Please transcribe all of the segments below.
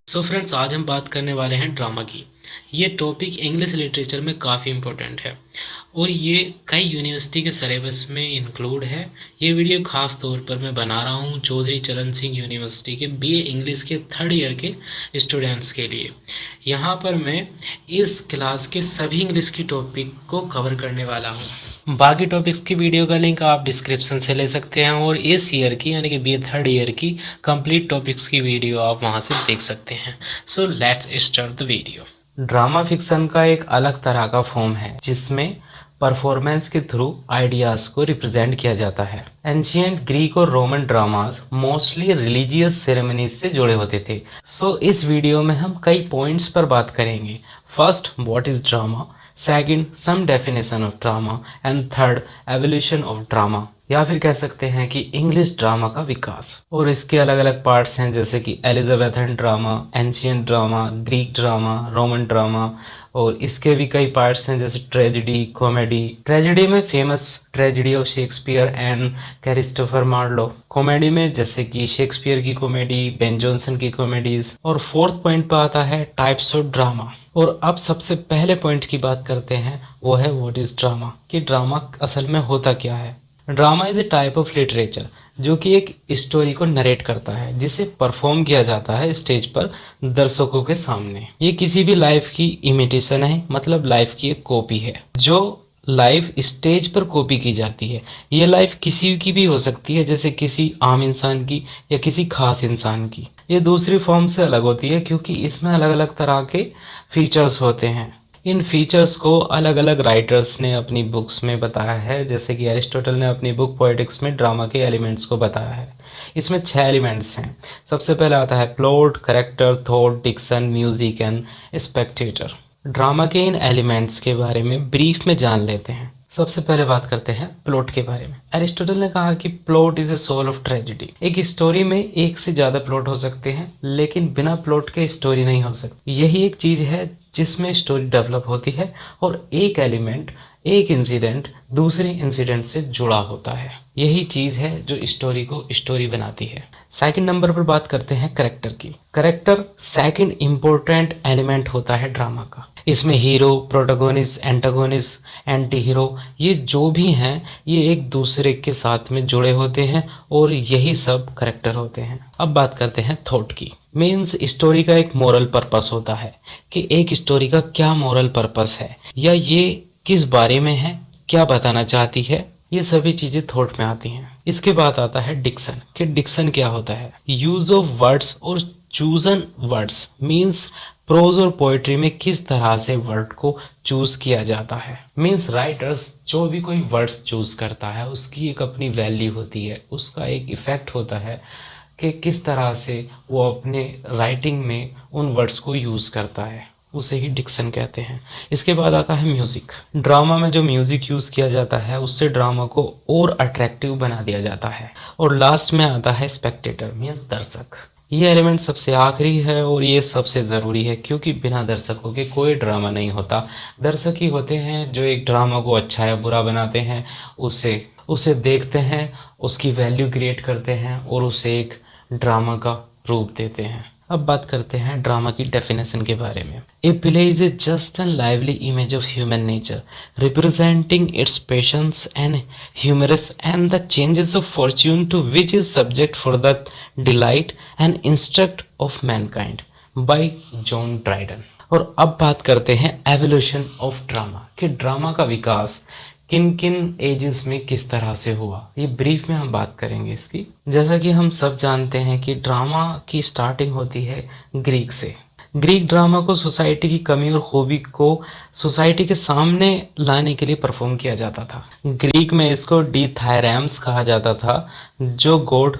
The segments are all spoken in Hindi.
सो फ्रेंड्स, आज हम बात करने वाले हैं ड्रामा की। ये टॉपिक इंग्लिश लिटरेचर में काफ़ी इम्पोर्टेंट है और ये कई यूनिवर्सिटी के सिलेबस में इंक्लूड है। ये वीडियो खास तौर पर मैं बना रहा हूँ चौधरी चरण सिंह यूनिवर्सिटी के बीए इंग्लिश के थर्ड ईयर के स्टूडेंट्स के लिए। यहाँ पर मैं इस क्लास के सभी इंग्लिश की टॉपिक को कवर करने वाला हूँ। बाकी टॉपिक्स की वीडियो का लिंक आप डिस्क्रिप्शन से ले सकते हैं और इस ईयर की यानी कि बीए थर्ड ईयर की कंप्लीट टॉपिक्स की वीडियो आप वहां से देख सकते हैं। So let's start the video. Drama fiction का एक अलग तरह का फॉर्म है जिसमें परफॉर्मेंस के थ्रू आइडियाज को रिप्रेजेंट किया जाता है। एंशियंट ग्रीक और Roman dramas mostly religious ceremonies से जुड़े होते थे। सो इस वीडियो में हम कई पॉइंट्स पर बात करेंगे। First, what is drama. Second, some definition of drama and third, evolution of drama, या फिर कह सकते हैं कि इंग्लिश ड्रामा का विकास। और इसके अलग अलग पार्ट्स हैं जैसे कि Elizabethan drama, ancient drama, Greek drama, Roman drama, और इसके भी कई पार्ट्स हैं जैसे ट्रेजेडी, कॉमेडी। ट्रेजेडी में famous tragedy of Shakespeare and Christopher Marlowe. Comedy में जैसे कि शेक्सपियर की कॉमेडी, बेन जॉनसन की कॉमेडीज। और फोर्थ पॉइंट पर आता है टाइप्स ऑफ ड्रामा। और अब सबसे पहले पॉइंट की बात करते हैं, वो है व्हाट इज ड्रामा, कि ड्रामा असल में होता क्या है। Drama is a type of literature जो कि एक स्टोरी को नरेट करता है जिसे परफॉर्म किया जाता है स्टेज पर दर्शकों के सामने। ये किसी भी लाइफ की इमिटेशन है, मतलब लाइफ की एक कॉपी है जो लाइफ स्टेज पर कॉपी की जाती है। ये लाइफ किसी की भी हो सकती है, जैसे किसी आम इंसान की या किसी खास इंसान की। ये दूसरी फॉर्म से अलग होती है क्योंकि इसमें अलग अलग तरह के फीचर्स होते हैं। इन फीचर्स को अलग अलग राइटर्स ने अपनी बुक्स में बताया है, जैसे कि एरिस्टोटल ने अपनी बुक पोएटिक्स में ड्रामा के एलिमेंट्स को बताया है। इसमें 6 एलिमेंट्स हैं। सबसे पहले आता है plot, character, thought, diction, music and spectator. Drama के इन एलिमेंट्स के बारे में ब्रीफ में जान लेते हैं। सबसे पहले बात करते हैं प्लॉट के बारे में। एरिस्टोटल ने कहा कि plot is a soul of tragedy. एक स्टोरी में एक से ज्यादा प्लॉट हो सकते हैं लेकिन बिना प्लॉट के स्टोरी नहीं हो सकती। यही एक चीज है जिसमें स्टोरी डेवलप होती है और एक एलिमेंट, एक इंसिडेंट दूसरे इंसिडेंट से जुड़ा होता है। यही चीज है जो स्टोरी को स्टोरी बनाती है। सेकंड नंबर पर बात करते हैं करेक्टर की। करेक्टर सेकंड इंपॉर्टेंट एलिमेंट होता है ड्रामा का। इसमें hero, protagonist, antagonist, anti hero, ये जो भी हैं ये एक दूसरे के साथ में जुड़े होते हैं और यही सब करेक्टर होते हैं। अब बात करते हैं थॉट की। मीन्स स्टोरी का एक मोरल पर्पस होता है कि एक स्टोरी का क्या मोरल पर्पस है या ये किस बारे में है, क्या बताना चाहती है। ये सभी चीजें थॉट में आती हैं। इसके बाद आता है डिक्शन, कि डिक्शन क्या होता है। यूज ऑफ वर्ड्स और चूजन वर्ड्स, मीन्स प्रोज और पोएट्री में किस तरह से वर्ड को चूज किया जाता है। मीन्स राइटर्स जो भी कोई वर्ड्स चूज करता है उसकी एक अपनी वैल्यू होती है, उसका एक इफेक्ट होता है कि किस तरह से वो अपने राइटिंग में उन वर्ड्स को यूज़ करता है, उसे ही डिक्शन कहते हैं। इसके बाद आता है म्यूज़िक। ड्रामा में जो म्यूज़िक यूज़ किया जाता है उससे ड्रामा को और अट्रैक्टिव बना दिया जाता है। और लास्ट में आता है स्पेक्टेटर, मीन्स दर्शक। ये एलिमेंट सबसे आखिरी है और ये सबसे ज़रूरी है क्योंकि बिना दर्शकों के कोई ड्रामा नहीं होता। दर्शक ही होते हैं जो एक ड्रामा को अच्छा या बुरा बनाते हैं, उसे देखते हैं, उसकी वैल्यू क्रिएट करते हैं और उसे एक ड्रामा का रूप देते हैं। अब बात करते हैं ड्रामा की डेफिनेशन के बारे में। A play is a just and lively image of human nature representing its passions and humours and the changes of fortune to which is subject for the delight and instruct of mankind by John Dryden. और अब बात करते हैं एवोल्यूशन ऑफ ड्रामा, कि ड्रामा का विकास किन किन एजेस में किस तरह से हुआ। ये ब्रीफ में हम बात करेंगे इसकी। जैसा कि हम सब जानते हैं कि ड्रामा की स्टार्टिंग होती है ग्रीक से। ग्रीक ड्रामा को सोसाइटी की कमी और खूबी को सोसाइटी के सामने लाने के लिए परफॉर्म किया जाता था। ग्रीक में इसको डिथायरैम्स कहा जाता था जो गॉड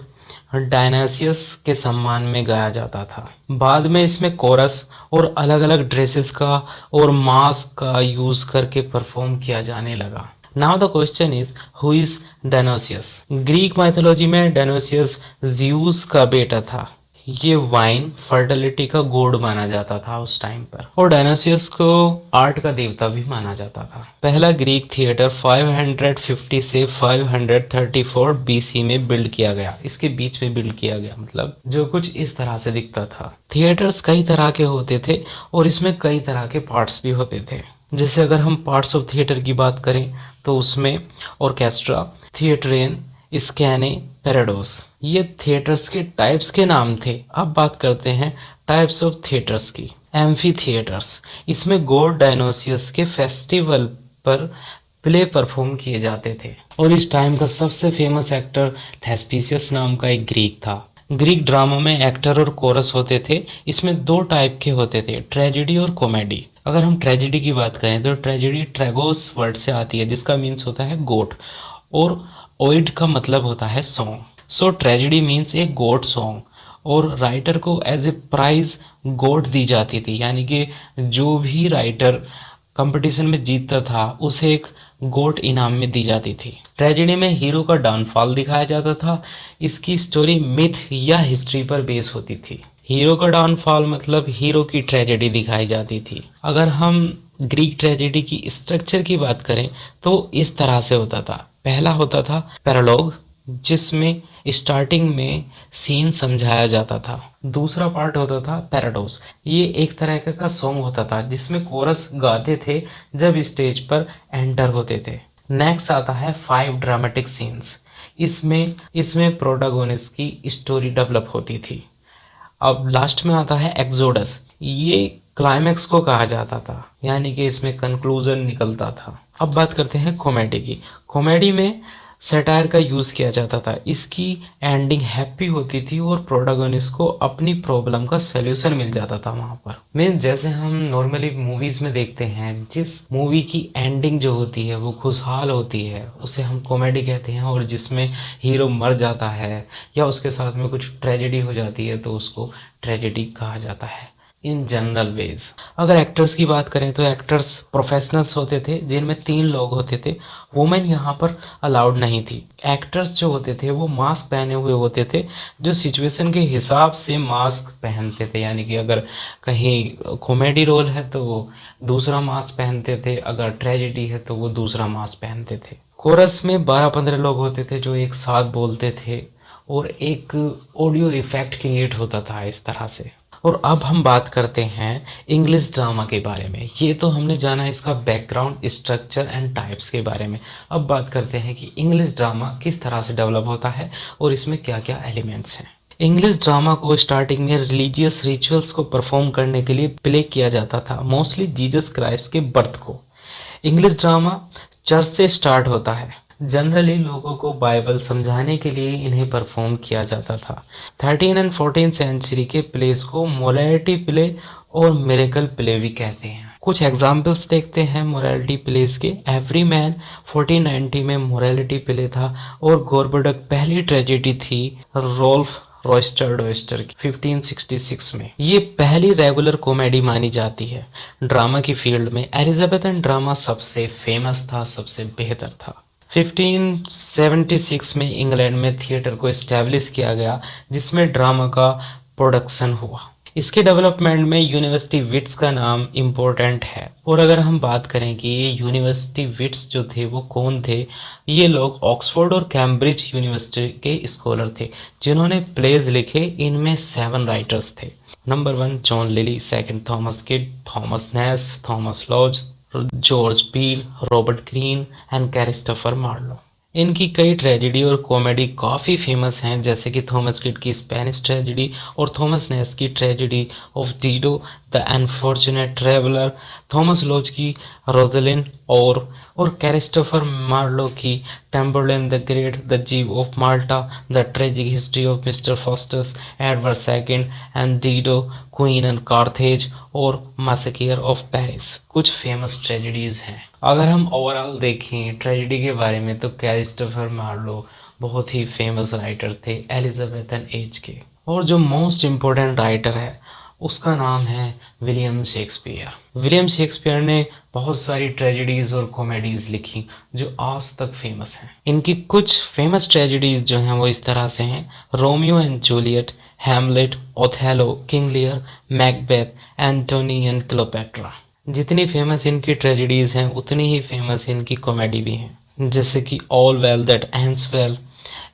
डायनासियस के सम्मान में गाया जाता था। बाद में इसमें कोरस और अलग अलग ड्रेसेस का और मास्क का यूज करके परफॉर्म किया जाने लगा। Now the question is who is Dionysius. Greek mythology में डायनोसियस ज़्यूस का बेटा था। ये वाइन फर्टिलिटी का गॉड माना जाता था उस टाइम पर, और डायनासियस को आर्ट का देवता भी माना जाता था। पहला ग्रीक थिएटर 550 से 534 बीसी में बिल्ड किया गया, इसके बीच में बिल्ड किया गया, मतलब जो कुछ इस तरह से दिखता था। थिएटर्स कई तरह के होते थे और इसमें कई तरह के पार्ट्स भी होते थे। जैसे अगर हम पार्ट्स ऑफ थिएटर की बात करें तो उसमें ऑर्केस्ट्रा, थिएटरियन, स्कैने, पैराडोस, ये थिएटर्स के टाइप्स के नाम थे। अब बात करते हैं टाइप्स ऑफ थिएटर्स की। एम्फी थिएटर्स, इसमें गॉड डायनोसियस के फेस्टिवल पर प्ले परफॉर्म किए जाते थे, और इस टाइम का सबसे फेमस एक्टर थेस्पीसियस नाम का एक ग्रीक था। ग्रीक ड्रामा में एक्टर और कोरस होते थे। इसमें दो टाइप के होते थे, ट्रेजेडी और कॉमेडी। अगर हम ट्रेजेडी की बात करें तो ट्रेजेडी ट्रेगोस वर्ड से आती है, जिसका मीन्स होता है गोट, और ओइड का मतलब होता है सॉन्ग। सो ट्रेजेडी मीन्स ए गोट सॉन्ग, और राइटर को एज ए प्राइज गोट दी जाती थी, यानी कि जो भी राइटर कंपटीशन में जीतता था उसे एक गोट इनाम में दी जाती थी। ट्रेजेडी में हीरो का डाउनफॉल दिखाया जाता था। इसकी स्टोरी मिथ या हिस्ट्री पर बेस होती थी। हीरो का डाउनफॉल मतलब हीरो की ट्रेजेडी दिखाई जाती थी। अगर हम ग्रीक ट्रेजेडी की स्ट्रक्चर की बात करें तो इस तरह से होता था। पहला होता था पैरालॉग, जिसमें स्टार्टिंग में सीन समझाया जाता था। दूसरा पार्ट होता था पैराडोस, ये एक तरह का सॉन्ग होता था जिसमें कोरस गाते थे जब स्टेज पर एंटर होते थे। नेक्स्ट आता है 5 ड्रामेटिक सीन्स। इसमें प्रोटागोनिस्ट की स्टोरी डेवलप होती थी। अब लास्ट में आता है एक्सोडस, ये क्लाइमैक्स को कहा जाता था, यानी कि इसमें कंक्लूजन निकलता था। अब बात करते हैं कॉमेडी की। कॉमेडी में सटायर का यूज़ किया जाता था। इसकी एंडिंग हैप्पी होती थी और प्रोटोगोनिस्ट को अपनी प्रॉब्लम का सलूशन मिल जाता था वहाँ पर। मीन जैसे हम नॉर्मली मूवीज़ में देखते हैं, जिस मूवी की एंडिंग जो होती है वो खुशहाल होती है उसे हम कॉमेडी कहते हैं, और जिसमें हीरो मर जाता है या उसके साथ में कुछ ट्रेजेडी हो जाती है तो उसको ट्रेजेडी कहा जाता है इन जनरल वेज। अगर एक्टर्स की बात करें तो एक्टर्स प्रोफेशनल्स होते थे, जिनमें 3 लोग होते थे। वुमेन यहाँ पर अलाउड नहीं थी। एक्टर्स जो होते थे वो मास्क पहने हुए होते थे, जो सिचुएशन के हिसाब से मास्क पहनते थे, यानी कि अगर कहीं कॉमेडी रोल है तो वो दूसरा मास्क पहनते थे, अगर ट्रेजेडी है तो वो दूसरा मास्क पहनते थे। कोरस में 12-15 लोग होते थे जो एक साथ बोलते थे, और एक ऑडियो इफेक्ट क्रिएट होता था इस तरह से। और अब हम बात करते हैं इंग्लिश ड्रामा के बारे में। ये तो हमने जाना इसका बैकग्राउंड, स्ट्रक्चर एंड टाइप्स के बारे में। अब बात करते हैं कि इंग्लिश ड्रामा किस तरह से डेवलप होता है और इसमें क्या क्या एलिमेंट्स हैं। इंग्लिश ड्रामा को स्टार्टिंग में रिलीजियस रिचुअल्स को परफॉर्म करने के लिए प्ले किया जाता था, मोस्टली जीसस क्राइस्ट के बर्थ को। इंग्लिश ड्रामा चर्च से स्टार्ट होता है। जनरली लोगों को बाइबल समझाने के लिए इन्हें परफॉर्म किया जाता था। 13 एंड 14 सेंचुरी के प्लेस को मोरालिटी प्ले और मिरेकल प्ले भी कहते हैं। कुछ एग्जाम्पल्स देखते हैं मोरालिटी प्लेस के। एवरी मैन 1490 में मोरालिटी प्ले था, और गोरबोडक पहली ट्रेजेडी थी रोल्फ रॉयस्टर की 1566 में। ये पहली रेगुलर कॉमेडी मानी जाती है। ड्रामा की फील्ड में एलिजाबेथन ड्रामा सबसे फेमस था, सबसे बेहतर था। 1576 में इंग्लैंड में थिएटर को इस्टेब्लिश किया गया, जिसमें ड्रामा का प्रोडक्शन हुआ। इसके डेवलपमेंट में यूनिवर्सिटी विट्स का नाम इम्पोर्टेंट है। और अगर हम बात करें कि ये यूनिवर्सिटी विट्स जो थे वो कौन थे, ये लोग ऑक्सफोर्ड और कैम्ब्रिज यूनिवर्सिटी के स्कॉलर थे जिन्होंने प्लेज लिखे। इनमें 7 राइटर्स थे। Number 1 John Lyly, second Thomas Kyd, Thomas Nashe, Thomas Lodge, George Peele, Robert Greene and Christopher Marlowe. इनकी कई ट्रेजेडी और कॉमेडी काफ़ी फेमस हैं, जैसे कि थॉमस किड की स्पेनिश ट्रेजेडी और थॉमस नैश की tragedy of Dido the unfortunate traveller, Thomas Lodge की रोजलिन और क्रिस्टोफर मार्लो की टेम्बरलेन द ग्रेट, द जीव of Malta, the tragic history of mister Faustus, Edward second and Dido, queen and Carthage और मैसेकियर ऑफ पेरिस कुछ फेमस ट्रेजेडीज़ हैं। अगर हम ओवरऑल देखें ट्रेजेडी के बारे में तो क्रिस्टोफर मार्लो बहुत ही फेमस राइटर थे एलिजाबेथन एज के। और जो मोस्ट इम्पोर्टेंट राइटर है उसका नाम है विलियम शेक्सपियर। विलियम शेक्सपियर ने बहुत सारी ट्रेजेडीज़ और कॉमेडीज़ लिखी जो आज तक फेमस हैं। इनकी कुछ फेमस ट्रेजेडीज़ जो हैं वो इस तरह से हैं: Romeo and Juliet, Hamlet, Othello, King Lear, Macbeth, Antony and Cleopatra. जितनी फेमस इनकी ट्रेजेडीज हैं उतनी ही फेमस इनकी कॉमेडी भी हैं, जैसे कि all well that ends well,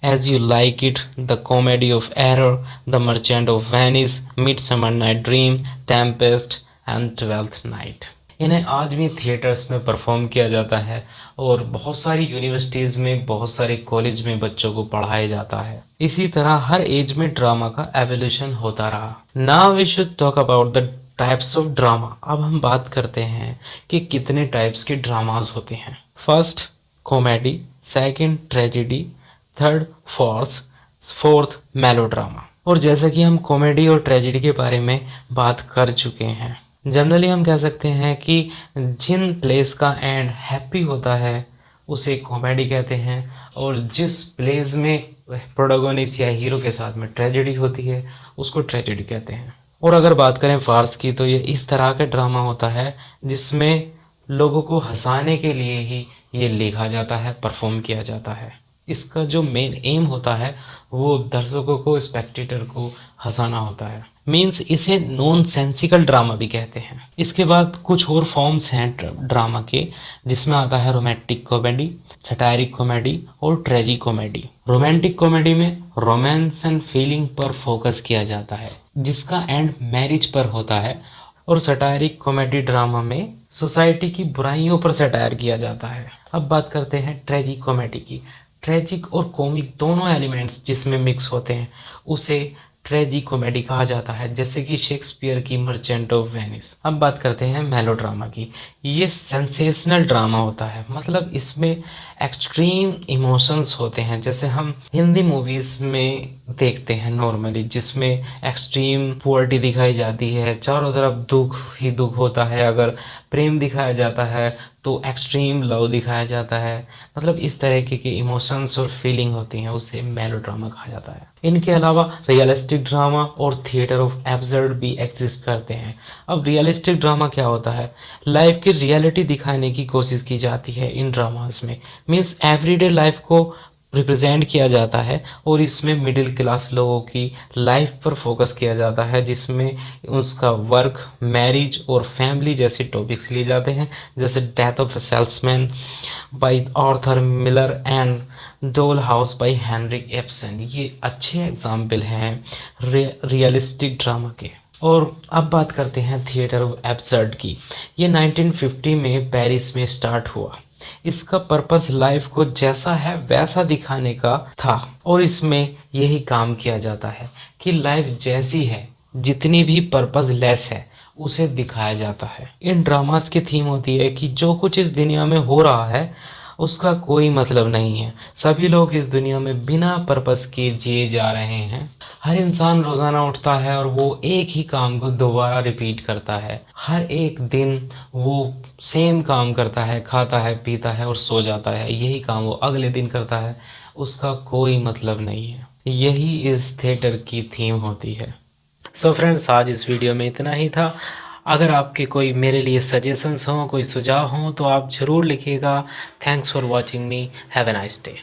as you like it, the comedy of error, the merchant of Venice, midsummer night dream, tempest and twelfth night. इन्हें आज भी थिएटर्स में परफॉर्म किया जाता है और बहुत सारी यूनिवर्सिटीज़ में, बहुत सारे कॉलेज में बच्चों को पढ़ाया जाता है। इसी तरह हर एज में ड्रामा का एवोल्यूशन होता रहा। Now we should talk about the types of drama. अब हम बात करते हैं कि कितने टाइप्स के ड्रामाज होते हैं। First comedy, second tragedy, third farce, fourth melodrama. और जैसा कि हम कॉमेडी और ट्रेजेडी के बारे में बात कर चुके हैं, जनरली हम कह सकते हैं कि जिन प्लेस का एंड हैप्पी होता है उसे कॉमेडी कहते हैं, और जिस प्लेस में प्रोटोगोनिस्ट या हीरो के साथ में ट्रेजेडी होती है उसको ट्रेजेडी कहते हैं। और अगर बात करें फार्स की, तो ये इस तरह का ड्रामा होता है जिसमें लोगों को हंसाने के लिए ही ये लिखा जाता है, परफॉर्म किया जाता है। इसका जो मेन एम होता है वो दर्शकों को, स्पेक्टेटर को हंसाना होता है। मीन्स इसे नॉन सेंसिकल ड्रामा भी कहते हैं। इसके बाद कुछ और फॉर्म्स हैं ड्रामा के, जिसमें आता है रोमांटिक कॉमेडी, सटायरिक कॉमेडी और ट्रेजी कॉमेडी। रोमांटिक कॉमेडी में रोमांस एंड फीलिंग पर फोकस किया जाता है, जिसका एंड मैरिज पर होता है। और सटायरिक कॉमेडी ड्रामा में सोसाइटी की बुराइयों पर सटायर किया जाता है। अब बात करते हैं ट्रेजिक कॉमेडी की। ट्रेजिक और कॉमिक दोनों एलिमेंट्स जिसमें मिक्स होते हैं उसे ट्रेजी कॉमेडी कहा जाता है, जैसे कि शेक्सपियर की मर्चेंट ऑफ वेनिस। अब बात करते हैं मेलोड्रामा की। ये सेंसेशनल ड्रामा होता है, मतलब इसमें एक्सट्रीम इमोशंस होते हैं, जैसे हम हिंदी मूवीज़ में देखते हैं नॉर्मली, जिसमें एक्सट्रीम पुअर्टी दिखाई जाती है, चारों तरफ दुख ही दुख होता है। अगर प्रेम दिखाया जाता है तो एक्सट्रीम लव दिखाया जाता है। मतलब इस तरह के इमोशंस और फीलिंग होती हैं, उसे मेलोड्रामा कहा जाता है। इनके अलावा रियलिस्टिक ड्रामा और थिएटर ऑफ एब्सर्ड भी एग्जिस्ट करते हैं। अब रियलिस्टिक ड्रामा क्या होता है? लाइफ की रियलिटी दिखाने की कोशिश की जाती है इन ड्रामास में। मीन्स एवरीडे लाइफ को रिप्रेजेंट किया जाता है, और इसमें मिडिल क्लास लोगों की लाइफ पर फोकस किया जाता है, जिसमें उसका वर्क, मैरिज और फैमिली जैसे टॉपिक्स लिए जाते हैं, जैसे death of a salesman bye Arthur Miller and डोल हाउस बाय हेनरिक एब्सन। ये अच्छे एग्जाम्पल हैं रियलिस्टिक ड्रामा के। और अब बात करते हैं थिएटर ऑफ एब्सर्ड की। ये 1950 में पेरिस में स्टार्ट हुआ। इसका पर्पस लाइफ को जैसा है वैसा दिखाने का था, और इसमें यही काम किया जाता है कि लाइफ जैसी है, जितनी भी पर्पस लेस है, उसे दिखाया जाता है। इन ड्रामास की थीम होती है कि जो कुछ इस दुनिया में हो रहा है उसका कोई मतलब नहीं है। सभी लोग इस दुनिया में बिना पर्पस के जिए जा रहे हैं। हर इंसान रोज़ाना उठता है और वो एक ही काम को दोबारा रिपीट करता है। हर एक दिन वो सेम काम करता है, खाता है, पीता है और सो जाता है। यही काम वो अगले दिन करता है, उसका कोई मतलब नहीं है। यही इस थिएटर की थीम होती है। सो फ्रेंड्स, आज इस वीडियो में इतना ही था। अगर आपके कोई मेरे लिए सजेशंस हों, कोई सुझाव हों, तो आप ज़रूर लिखिएगा। Thanks for watching me. Have a nice day.